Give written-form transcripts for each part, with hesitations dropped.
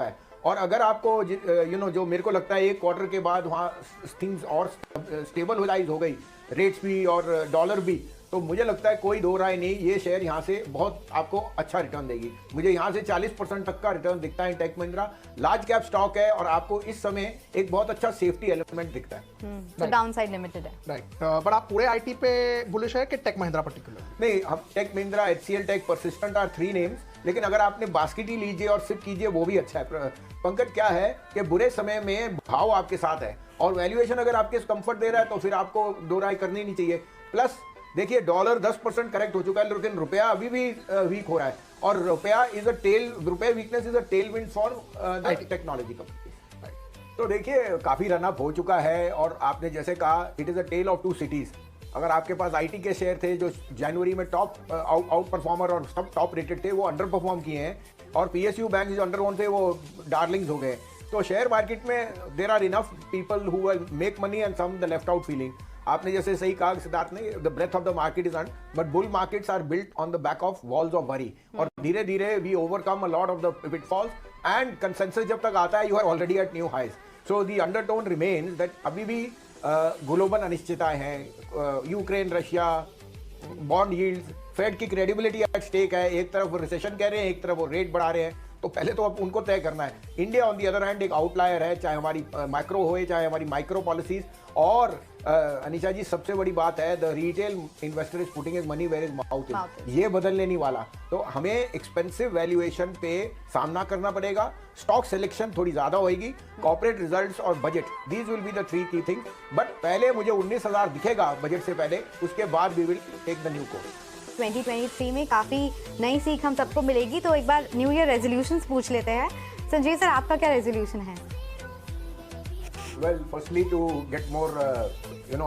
है। और अगर आपको जो मेरे को लगता है एक क्वार्टर के बाद वहाँ थिंग्स और स्टेबलाइज हो गई, रेट्स भी और डॉलर भी, तो मुझे लगता है कोई दो राय नहीं, ये शेयर यहाँ से बहुत आपको अच्छा रिटर्न देगी। मुझे यहाँ से 40% तक का रिटर्न दिखता है tech Mahindra. Large cap stock है और आपको इस समय एक बहुत अच्छा सेफ्टी एलिमेंट दिखता है। तो डाउनसाइड लिमिटेड है, राइट। बट आप पूरे आईटी पे बुलिश है कि टेक महिंद्रा पर्टिकुलर? नहीं, हम tech Mahindra, HCL tech, Persistent are 3 names, लेकिन अगर आपने बास्केट ही लीजिए और सिप कीजिए वो भी अच्छा है। पंकज, क्या है कि बुरे समय में भाव आपके साथ है और वैल्यूएशन अगर आपके कंफर्ट दे रहा है तो फिर आपको दो राय करनी नहीं चाहिए। प्लस देखिए, डॉलर 10% करेक्ट हो चुका है, लेकिन रुपया अभी भी वीक हो रहा है और रुपया weakness is a tailwind for technology company. तो देखिए, काफी रन अप हो चुका है और आपने जैसे कहा, it is a tale of 2 cities. अगर आपके पास आईटी के शेयर थे जो जनवरी में टॉप आउट परफॉर्मर और सब टॉप रेटेड थे, वो अंडर परफॉर्म किए हैं, और पीएसयू बैंक जो अंडर थे वो डार्लिंग्स हो गए। तो शेयर मार्केट में there are enough people who will make money and some the left out feeling. आपने जैसे सही कहा सिद्धार्थ ने, the breath of the market is earn, but bull markets are built on the back of walls of worry, और धीरे धीरे we overcome a lot of the pitfalls and consensus जब तक आता है, you are already at new highs. So the undertone remains that अभी भी global अनिश्चितताएं हैं, Ukraine, Russia, bond yields, Fed की क्रेडिबिलिटी एट स्टेक है। एक तरफ रिसेशन कह रहे हैं, एक तरफ वो रेट बढ़ा रहे हैं, तो पहले तो अब उनको तय करना है। India on the other hand एक आउटलायर है, चाहे हमारी माइक्रो होए चाहे हमारी माइक्रो पॉलिसीज। और अनिशा जी, सबसे बड़ी बात है, the retail investor is putting his money where his mouth is. ये बदलने नहीं वाला, तो हमें एक्सपेंसिव वैल्यूएशन पे सामना करना पड़ेगा। स्टॉक सिलेक्शन थोड़ी ज्यादा होगी, कॉर्पोरेट रिजल्ट्स और budget, these will be the 3 key thing. But पहले मुझे 19,000 दिखेगा बजट से पहले, उसके बाद we will take the new course. 2023 में काफ़ी नई सीख हम सबको मिलेगी। तो एक बार न्यू ईयर रेजोल्यूशंस पूछ लेते हैं। संजय सर, आपका क्या रेजोल्यूशन है? Well, firstly to get more,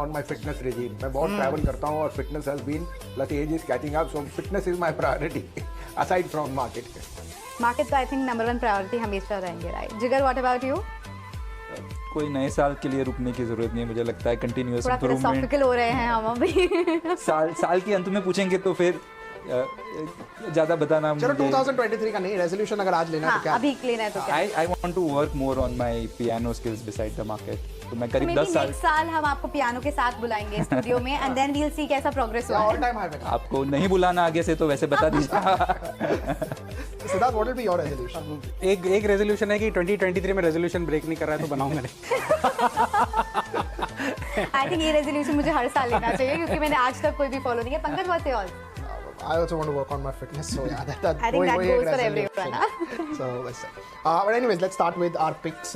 on my fitness regime. मैं बहुत ट्रैवल करता हूँ और fitness has been, plus age is catching up, so fitness is my priority aside from market. Market तो आई थिंक नंबर 1 प्रायोरिटी हमेशा रहेंगे, right? जिगर, what about you? कोई नए साल के लिए रुकने की जरूरत नहीं है, मुझे लगता है कंटिन्यूअस थोड़ा फिलोसॉफिकल हो रहे हैं हम अभी। साल के अंत में पूछेंगे तो फिर ज्यादा बताना। चलो 2023 का नहीं, रेजोल्यूशन अगर आज लेना है तो क्या? अभी लेना है तो क्या? I want to work more on my piano skills beside the market. तो मैं करीब 10 साल, नेक्स्ट साल हम आपको पियानो के साथ बुलाएंगे स्टूडियो में, and then we will see कैसा प्रोग्रेस हुआ है। ऑल टाइम हाई पे आपको नहीं बुलाना आगे से तो वैसे बता दीजिए। Siddharth, what will be your resolution? एक रेजोल्यूशन है कि 2023 में रेजोल्यूशन ब्रेक नहीं कर रहा है तो बनाऊंगा नहीं। आई थिंक ये रेजोल्यूशन मुझे हर साल लेना चाहिए क्योंकि मैंने आज तक कोई भी फॉलो नहीं किया। Pankaj, what's yours? I also want to work on my fitness, so yeah, that I think that goes for resolution. everyone. So let's see. But anyways, let's start with our picks.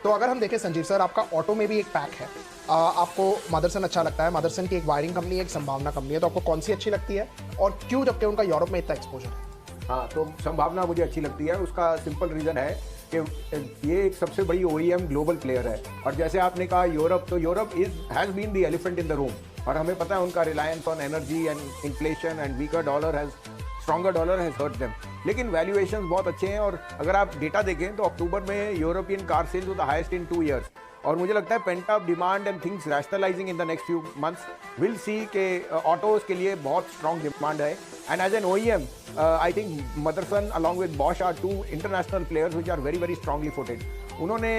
तो अगर हम देखें Sanjeev sir, आपका auto में भी एक pack है। आपको मदरसन अच्छा लगता है। मदरसन की एक वायरिंग कंपनी है, एक संभावना कंपनी है, तो आपको कौन सी अच्छी लगती है और क्यों, जबकि उनका यूरोप में इतना एक्सपोजर है? हाँ, तो संभावना मुझे अच्छी लगती है। उसका सिंपल रीज़न है कि ये एक सबसे बड़ी OEM ग्लोबल प्लेयर है, और जैसे आपने कहा यूरोप, तो Europe has been the elephant in the room, और हमें पता है उनका reliance on energy and inflation and weaker dollar stronger dollar has hurt them. लेकिन वैल्यूएशंस बहुत अच्छे हैं, और अगर आप डेटा देखें तो अक्टूबर में European car sales the highest in 2 years, और मुझे लगता है pent up demand and things rationalising in the next few months will see के ऑटोज के लिए बहुत स्ट्रॉन्ग डिमांड है। And as an OEM, I think Motherson along with Bosch are 2 international players which are very very strongly footed. उन्होंने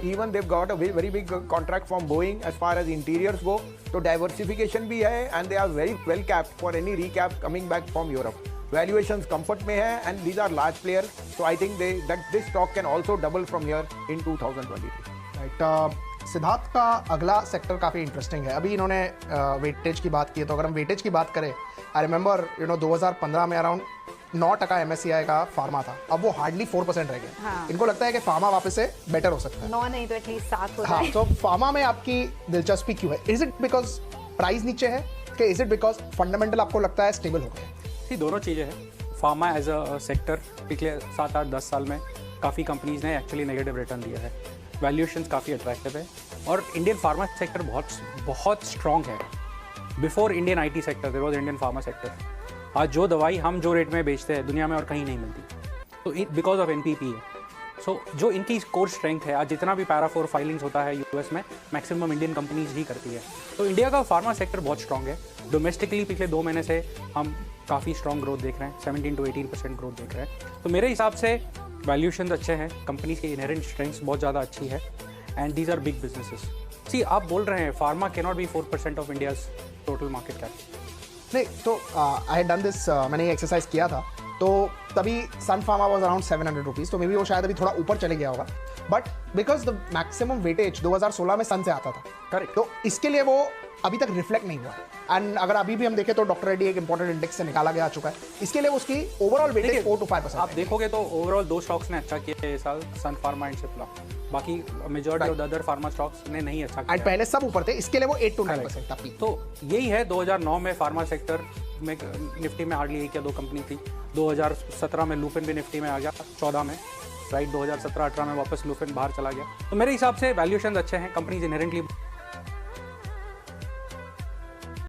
even they got a very big contract from Boeing as far as interiors go, तो diversification भी है, and they are very well capped for any recap coming back from Europe. Valuations comfort में है, and these are large players, so I think that this stock can also double from here in 2023। Right. Siddharth का अगला sector काफ़ी interesting है। अभी इन्होंने weightage की बात की है, तो अगर हम वेटेज की बात करें, आई रिमेंबर 2015 में अराउंड 9% MSCI का फार्मा था, अब वो हार्डली 4% रह गया। हाँ। इनको लगता है कि फार्मा वापस से बेटर हो सकता है। 9 नहीं तो एटलीस्ट 7 हो हाँ, जाए। तो फार्मा में आपकी दिलचस्पी क्यों है? इज इट बिकॉज प्राइस नीचे है, कि इज इट बिकॉज फंडामेंटल आपको लगता है स्टेबल हो गए? दोनों चीज़ें हैं। फार्मा एज अ सेक्टर पिछले 7-8-10 साल में काफ़ी कंपनीज ने एक्चुअली नेगेटिव रिटर्न दिया है। वैल्यूएशंस काफ़ी अट्रैक्टिव है, और इंडियन फार्मा सेक्टर बहुत स्ट्रॉन्ग है। Before Indian IT sector there was Indian pharma sector. आज जो दवाई हम जो रेट में बेचते हैं दुनिया में और कहीं नहीं मिलती, तो बिकॉज ऑफ NPP है। सो जो इनकी कोर स्ट्रेंथ है, आज जितना भी पैरा 4 फाइलिंग्स होता है US में, मैक्सिमम इंडियन कंपनीज ही करती है। तो इंडिया का फार्मा सेक्टर बहुत स्ट्रॉन्ग है। डोमेस्टिकली पिछले 2 महीने से हम काफ़ी स्ट्रॉन्ग ग्रोथ देख रहे हैं, 17 to 18% ग्रोथ देख रहे हैं। तो मेरे हिसाब से वैल्यूशन अच्छे हैं, कंपनीज के इनहेरेंट स्ट्रेंथ्स बहुत ज़्यादा अच्छी है, and these are big businesses. See आप बोल रहे हैं pharma can not be 4% of India's total market cap. नहीं तो आई हैड डन दिस, मैंने ये एक्सरसाइज किया था, तो तभी सन फार्मा वॉज अराउंड 700 रुपीज़, तो मे बी वो शायद अभी थोड़ा ऊपर चले गया होगा, but because the maximum weightage 2016 में सन से आता था, करेक्ट। तो इसके लिए वो अभी तक रिफ्लेक्ट नहीं हुआ है। एंड अगर अभी भी हम देखें तो डॉक्टर रेड्डी एक इंपॉर्टेंट इंडेक्स से निकाला गया आ चुका है, इसके लिए उसकी ओवरऑल वेटेज 4 to 5%। आप देखोगे तो ओवरऑल 2 स्टॉक्स ने अच्छा किया है इस साल, सन फार्मा एंड सिप्ला, बाकी majority of the other pharma stocks ने नहीं अच्छा किया एंड है। पहले सब ऊपर थे, इसके लिए वो 8 to 9% था पीक। तो यही है 2009 में फार्मा सेक्टर में निफ्टी में हार्डली एक या दो कंपनी थी, 2017 में लुपिन भी निफ्टी में आ गया, 14 में राइट, 2017-18 में वापस लुपिन बाहर चला गया। तो मेरे हिसाब से वैल्यूएशन अच्छे हैं, कंपनीज इनहेरेंटली